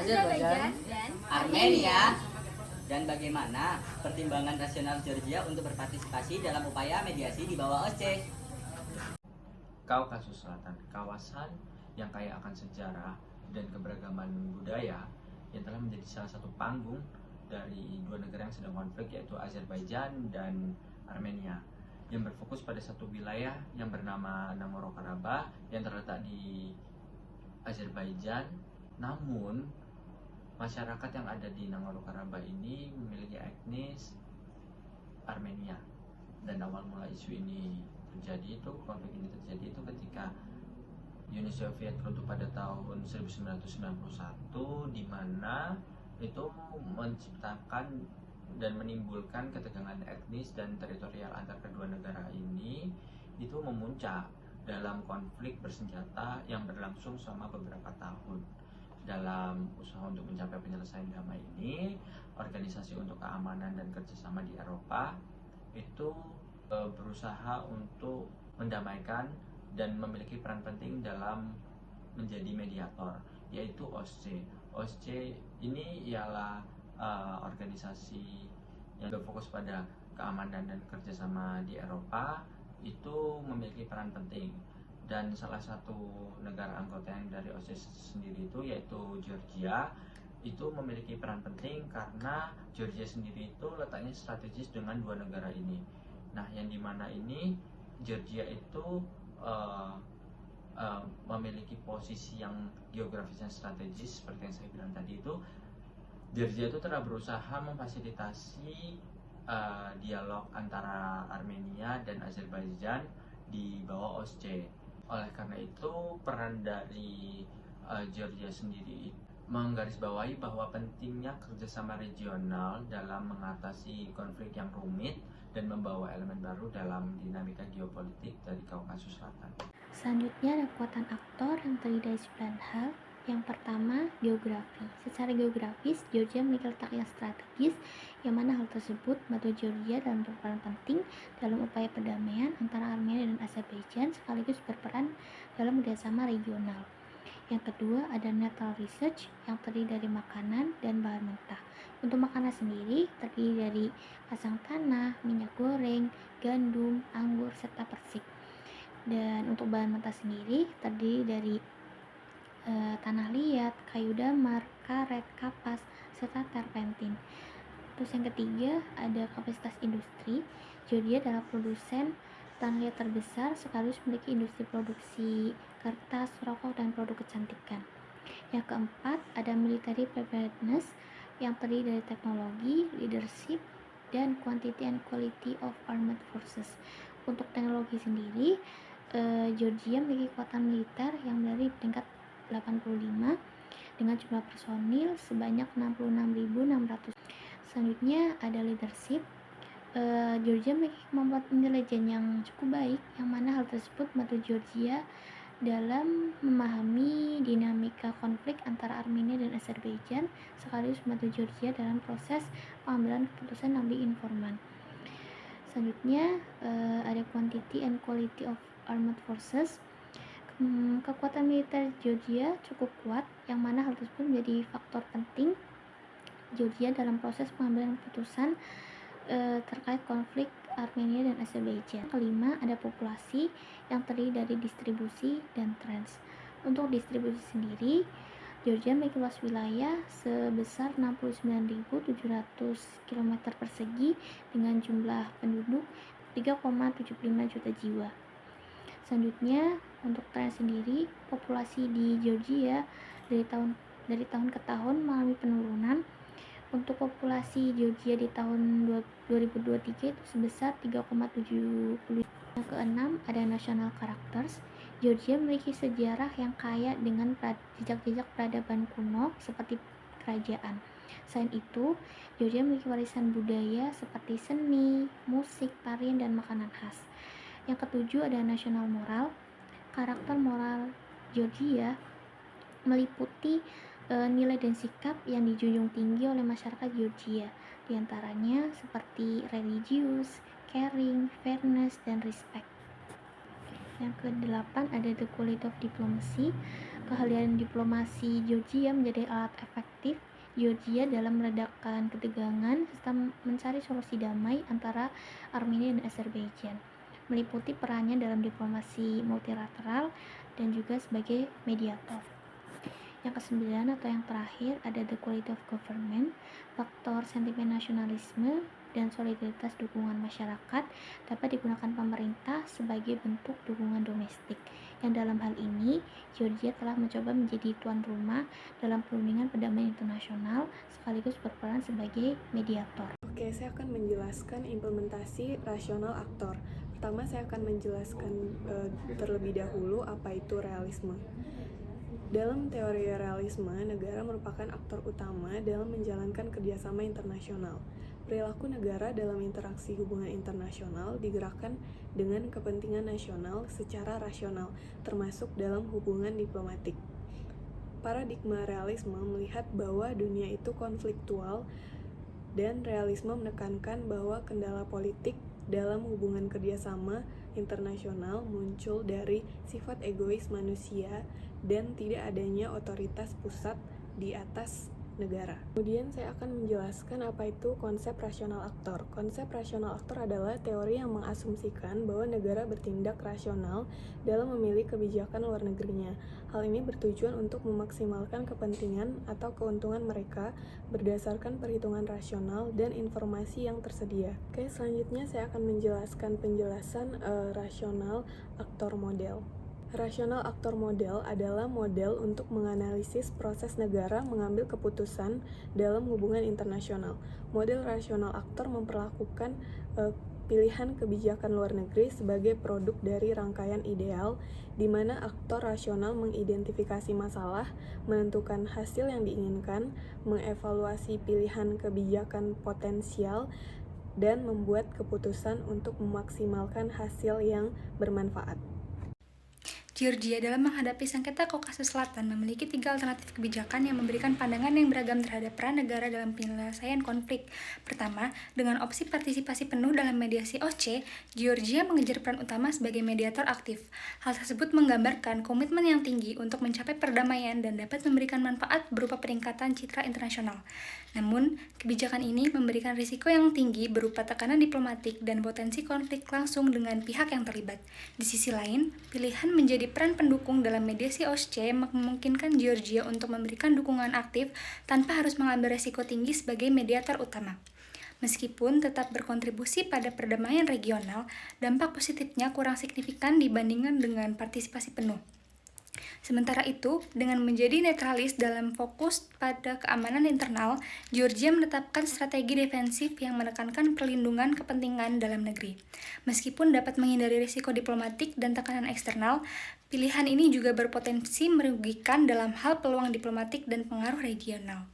Azerbaijan, Armenia, dan bagaimana pertimbangan rasional Georgia untuk berpartisipasi dalam upaya mediasi di bawah OSCE. Kaukasus Selatan, kawasan yang kaya akan sejarah dan keberagaman budaya yang telah menjadi salah satu panggung dari dua negara yang sedang konflik, yaitu Azerbaijan dan Armenia, yang berfokus pada satu wilayah yang bernama Nagorno-Karabakh yang terletak di Azerbaijan. Namun masyarakat yang ada di Nagorno-Karabakh ini memiliki etnis Armenia, dan awal mula isu ini terjadi itu, konflik ini terjadi itu ketika Uni Soviet runtuh pada tahun 1991, di mana itu menciptakan dan menimbulkan ketegangan etnis dan teritorial antar kedua negara ini. Itu memuncak dalam konflik bersenjata yang berlangsung selama beberapa tahun. Dalam usaha untuk mencapai penyelesaian damai ini, Organisasi untuk Keamanan dan Kerjasama di Eropa itu berusaha untuk mendamaikan dan memiliki peran penting dalam menjadi mediator, yaitu OSCE. OSCE ini ialah organisasi yang berfokus pada keamanan dan kerjasama di Eropa. Itu memiliki peran penting, dan salah satu negara anggota yang dari OSCE sendiri itu yaitu Georgia. Itu memiliki peran penting karena Georgia sendiri itu letaknya strategis dengan dua negara ini. Nah, yang dimana ini Georgia itu memiliki posisi yang geografisnya strategis. Seperti yang saya bilang tadi, itu Georgia itu telah berusaha memfasilitasi dialog antara Armenia dan Azerbaijan di bawah OSCE. Oleh karena itu, peran dari Georgia sendiri menggarisbawahi bahwa pentingnya kerjasama regional dalam mengatasi konflik yang rumit dan membawa elemen baru dalam dinamika geopolitik dari Kaukasus Selatan. Selanjutnya ada kekuatan aktor yang terdiri dari 9 hal. Yang pertama, geografi. Secara geografis, Georgia memiliki letak yang strategis, yang mana hal tersebut membantu Georgia dalam berperan penting dalam upaya perdamaian antara Armenia dan Azerbaijan, sekaligus berperan dalam kerjasama regional. Yang kedua, ada natural research yang terdiri dari makanan dan bahan mentah. Untuk makanan sendiri terdiri dari kacang tanah, minyak goreng, gandum, anggur, serta persik. Dan untuk bahan mentah sendiri terdiri dari tanah liat, kayu damar, karet, kapas, serta terpentin. Terus yang ketiga, ada kapasitas industri. Georgia adalah produsen tanah liat terbesar, sekaligus memiliki industri produksi kertas, rokok, dan produk kecantikan. Yang keempat, ada military preparedness yang terdiri dari teknologi, leadership, dan quantity and quality of armed forces. Untuk teknologi sendiri, Georgia memiliki kekuatan militer yang dari tingkat 85 dengan jumlah personil sebanyak 66.600. Selanjutnya ada leadership. Georgia memiliki kemampuan intelijen yang cukup baik, yang mana hal tersebut membantu Georgia dalam memahami dinamika konflik antara Armenia dan Azerbaijan, sekaligus membantu Georgia dalam proses pengambilan keputusan yang lebih informan. Selanjutnya ada quantity and quality of armed forces. Kekuatan militer Georgia cukup kuat, yang mana hal tersebut menjadi faktor penting Georgia dalam proses pengambilan keputusan terkait konflik Armenia dan Azerbaijan. Kelima, ada populasi yang terdiri dari distribusi dan trans. Untuk distribusi sendiri, Georgia memiliki luas wilayah sebesar 69.700 km persegi dengan jumlah penduduk 3,75 juta jiwa. Selanjutnya, untuk tren sendiri, populasi di Georgia dari tahun ke tahun mengalami penurunan. Untuk populasi Georgia di tahun 2023 itu sebesar 3,70. Yang keenam, ada national characters. Georgia memiliki sejarah yang kaya dengan jejak-jejak peradaban kuno seperti kerajaan. Selain itu, Georgia memiliki warisan budaya seperti seni, musik, tarian, dan makanan khas. Yang ketujuh, ada national moral. Karakter moral Georgia meliputi nilai dan sikap yang dijunjung tinggi oleh masyarakat Georgia, diantaranya seperti religius, caring, fairness, dan respect. Yang ke-8 ada the quality of diplomacy. Keahlian diplomasi Georgia menjadi alat efektif Georgia dalam meredakan ketegangan serta mencari solusi damai antara Armenia dan Azerbaijan, meliputi perannya dalam diplomasi multilateral dan juga sebagai mediator. Yang kesembilan atau yang terakhir ada the quality of government. Faktor sentimen nasionalisme dan solidaritas dukungan masyarakat dapat digunakan pemerintah sebagai bentuk dukungan domestik, yang dalam hal ini Georgia telah mencoba menjadi tuan rumah dalam perundingan perdamaian internasional sekaligus berperan sebagai mediator. Oke, saya akan menjelaskan implementasi rasional aktor. Pertama, saya akan menjelaskan terlebih dahulu apa itu realisme. Dalam teori realisme, negara merupakan aktor utama dalam menjalankan kerjasama internasional. Perilaku negara dalam interaksi hubungan internasional digerakkan dengan kepentingan nasional secara rasional, termasuk dalam hubungan diplomatik. Paradigma realisme melihat bahwa dunia itu konfliktual, dan realisme menekankan bahwa kendala politik dalam hubungan kerjasama internasional muncul dari sifat egois manusia dan tidak adanya otoritas pusat di atas negara. Kemudian saya akan menjelaskan apa itu konsep rasional aktor. Konsep rasional aktor adalah teori yang mengasumsikan bahwa negara bertindak rasional dalam memilih kebijakan luar negerinya. Hal ini bertujuan untuk memaksimalkan kepentingan atau keuntungan mereka berdasarkan perhitungan rasional dan informasi yang tersedia. Oke, selanjutnya saya akan menjelaskan penjelasan rasional aktor model. Rasional aktor model adalah model untuk menganalisis proses negara mengambil keputusan dalam hubungan internasional. Model rasional aktor memperlakukan pilihan kebijakan luar negeri sebagai produk dari rangkaian ideal, di mana aktor rasional mengidentifikasi masalah, menentukan hasil yang diinginkan, mengevaluasi pilihan kebijakan potensial, dan membuat keputusan untuk memaksimalkan hasil yang bermanfaat. Georgia dalam menghadapi sengketa Kaukasus Selatan memiliki 3 alternatif kebijakan yang memberikan pandangan yang beragam terhadap peran negara dalam penyelesaian konflik. Pertama, dengan opsi partisipasi penuh dalam mediasi OSCE, Georgia mengejar peran utama sebagai mediator aktif. Hal tersebut menggambarkan komitmen yang tinggi untuk mencapai perdamaian dan dapat memberikan manfaat berupa peningkatan citra internasional. Namun, kebijakan ini memberikan risiko yang tinggi berupa tekanan diplomatik dan potensi konflik langsung dengan pihak yang terlibat. Di sisi lain, pilihan menjadi peran pendukung dalam mediasi OSCE memungkinkan Georgia untuk memberikan dukungan aktif tanpa harus mengambil risiko tinggi sebagai mediator utama. Meskipun tetap berkontribusi pada perdamaian regional, dampak positifnya kurang signifikan dibandingkan dengan partisipasi penuh. Sementara itu, dengan menjadi netralis dalam fokus pada keamanan internal, Georgia menetapkan strategi defensif yang menekankan perlindungan kepentingan dalam negeri. Meskipun dapat menghindari risiko diplomatik dan tekanan eksternal, pilihan ini juga berpotensi merugikan dalam hal peluang diplomatik dan pengaruh regional.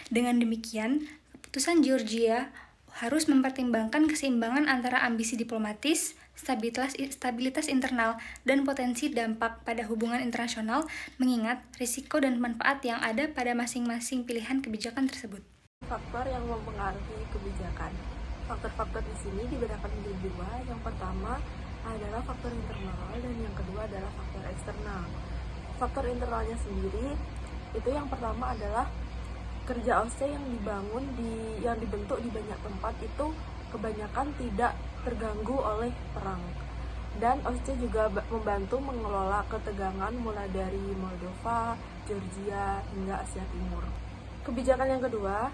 Dengan demikian, keputusan Georgia harus mempertimbangkan keseimbangan antara ambisi diplomatis, stabilitas internal, dan potensi dampak pada hubungan internasional, mengingat risiko dan manfaat yang ada pada masing-masing pilihan kebijakan tersebut. Faktor yang mempengaruhi kebijakan. Faktor-faktor di sini dibedakan menjadi 2. Yang pertama adalah faktor internal dan yang kedua adalah faktor eksternal. Faktor internalnya sendiri itu yang pertama adalah kerja OSCE yang dibentuk di banyak tempat itu kebanyakan tidak terganggu oleh perang. Dan OSCE juga membantu mengelola ketegangan mulai dari Moldova, Georgia, hingga Asia Timur. Kebijakan yang kedua,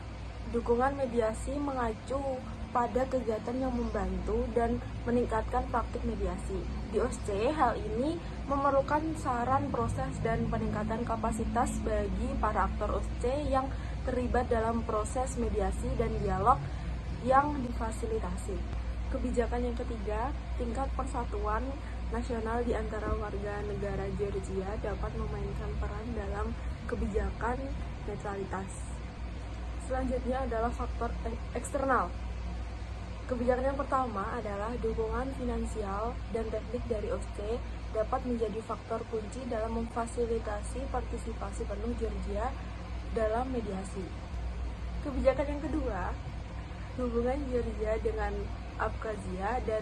dukungan mediasi mengacu pada kegiatan yang membantu dan meningkatkan praktik mediasi. Di OSCE, hal ini memerlukan saran, proses, dan peningkatan kapasitas bagi para aktor OSCE yang terlibat dalam proses mediasi dan dialog yang difasilitasi. Kebijakan yang ketiga, tingkat persatuan nasional di antara warga negara Georgia dapat memainkan peran dalam kebijakan netralitas. Selanjutnya adalah faktor eksternal. Kebijakan yang pertama adalah dukungan finansial dan teknik dari OSCE dapat menjadi faktor kunci dalam memfasilitasi partisipasi penuh Georgia dalam mediasi. Kebijakan yang kedua, hubungan Georgia dengan Abkhazia dan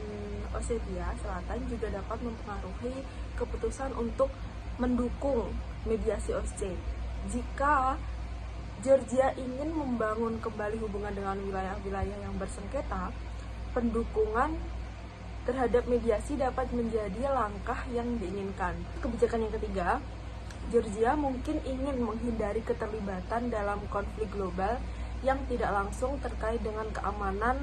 Ossetia Selatan juga dapat mempengaruhi keputusan untuk mendukung mediasi OSCE. Jika Georgia ingin membangun kembali hubungan dengan wilayah-wilayah yang bersengketa, pendukungan terhadap mediasi dapat menjadi langkah yang diinginkan. Kebijakan yang ketiga, Georgia mungkin ingin menghindari keterlibatan dalam konflik global yang tidak langsung terkait dengan keamanan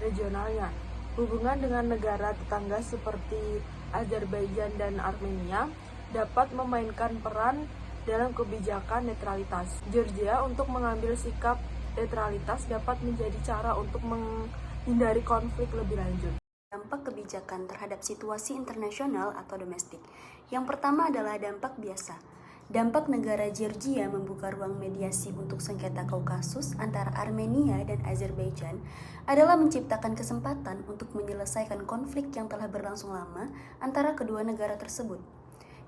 regionalnya. Hubungan dengan negara tetangga seperti Azerbaijan dan Armenia dapat memainkan peran dalam kebijakan netralitas. Georgia untuk mengambil sikap netralitas dapat menjadi cara untuk menghindari konflik lebih lanjut. Dampak kebijakan terhadap situasi internasional atau domestik. Yang pertama adalah dampak biasa. Dampak negara Georgia membuka ruang mediasi untuk sengketa Kaukasus antara Armenia dan Azerbaijan adalah menciptakan kesempatan untuk menyelesaikan konflik yang telah berlangsung lama antara kedua negara tersebut.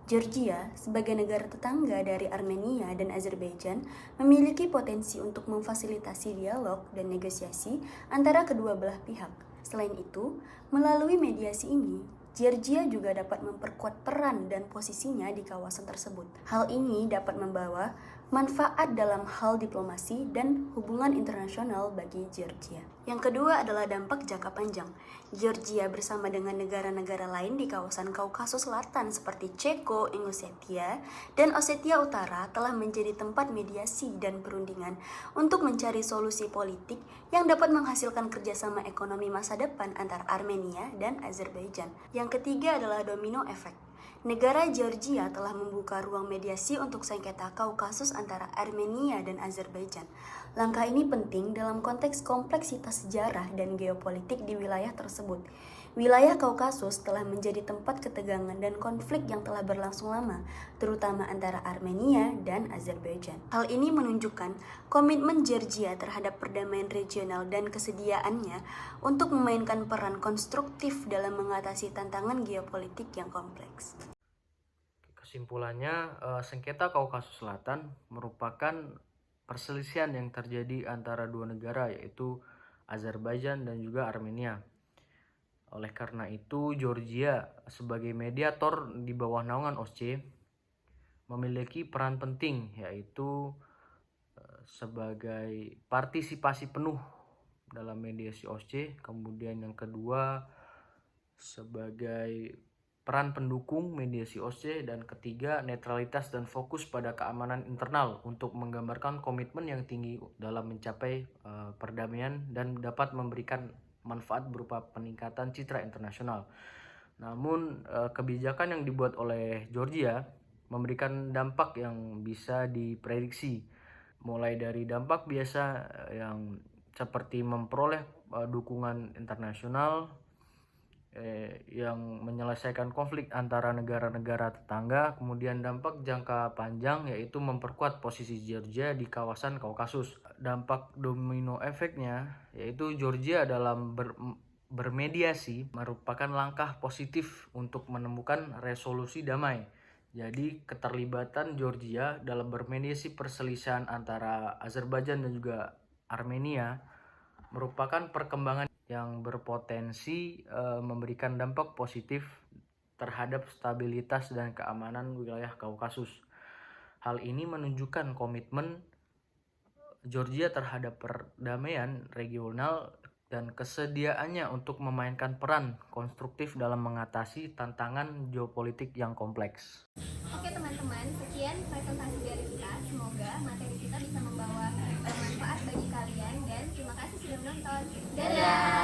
Georgia, sebagai negara tetangga dari Armenia dan Azerbaijan, memiliki potensi untuk memfasilitasi dialog dan negosiasi antara kedua belah pihak. Selain itu, melalui mediasi ini, Georgia juga dapat memperkuat peran dan posisinya di kawasan tersebut. Hal ini dapat membawa manfaat dalam hal diplomasi dan hubungan internasional bagi Georgia. Yang kedua adalah dampak jangka panjang. Georgia bersama dengan negara-negara lain di kawasan Kaukasus Selatan seperti Ceko, Ingushetia, dan Ossetia Utara telah menjadi tempat mediasi dan perundingan untuk mencari solusi politik yang dapat menghasilkan kerjasama ekonomi masa depan antara Armenia dan Azerbaijan. Yang ketiga adalah domino effect. Negara Georgia telah membuka ruang mediasi untuk sengketa Kaukasus antara Armenia dan Azerbaijan. Langkah ini penting dalam konteks kompleksitas sejarah dan geopolitik di wilayah tersebut. Wilayah Kaukasus telah menjadi tempat ketegangan dan konflik yang telah berlangsung lama, terutama antara Armenia dan Azerbaijan. Hal ini menunjukkan komitmen Georgia terhadap perdamaian regional dan kesediaannya untuk memainkan peran konstruktif dalam mengatasi tantangan geopolitik yang kompleks. Kesimpulannya, sengketa Kaukasus Selatan merupakan perselisihan yang terjadi antara dua negara, yaitu Azerbaijan dan juga Armenia. Oleh karena itu, Georgia sebagai mediator di bawah naungan OSCE memiliki peran penting, yaitu sebagai partisipasi penuh dalam mediasi OSCE. Kemudian yang kedua, sebagai peran pendukung mediasi OSCE, dan ketiga, netralitas dan fokus pada keamanan internal untuk menggambarkan komitmen yang tinggi dalam mencapai perdamaian dan dapat memberikan manfaat berupa peningkatan citra internasional. Namun kebijakan yang dibuat oleh Georgia memberikan dampak yang bisa diprediksi, mulai dari dampak biasa yang seperti memperoleh dukungan internasional yang menyelesaikan konflik antara negara-negara tetangga. Kemudian dampak jangka panjang yaitu memperkuat posisi Georgia di kawasan Kaukasus. Dampak domino efeknya yaitu Georgia dalam bermediasi merupakan langkah positif untuk menemukan resolusi damai. Jadi keterlibatan Georgia dalam bermediasi perselisihan antara Azerbaijan dan juga Armenia merupakan perkembangan yang berpotensi memberikan dampak positif terhadap stabilitas dan keamanan wilayah Kaukasus. Hal ini menunjukkan komitmen Georgia terhadap perdamaian regional dan kesediaannya untuk memainkan peran konstruktif dalam mengatasi tantangan geopolitik yang kompleks. Oke teman-teman, sekian presentasi dari kita. Semoga materi kita bisa membawa manfaat bagi kalian dan terima kasih sudah menonton. Dadah!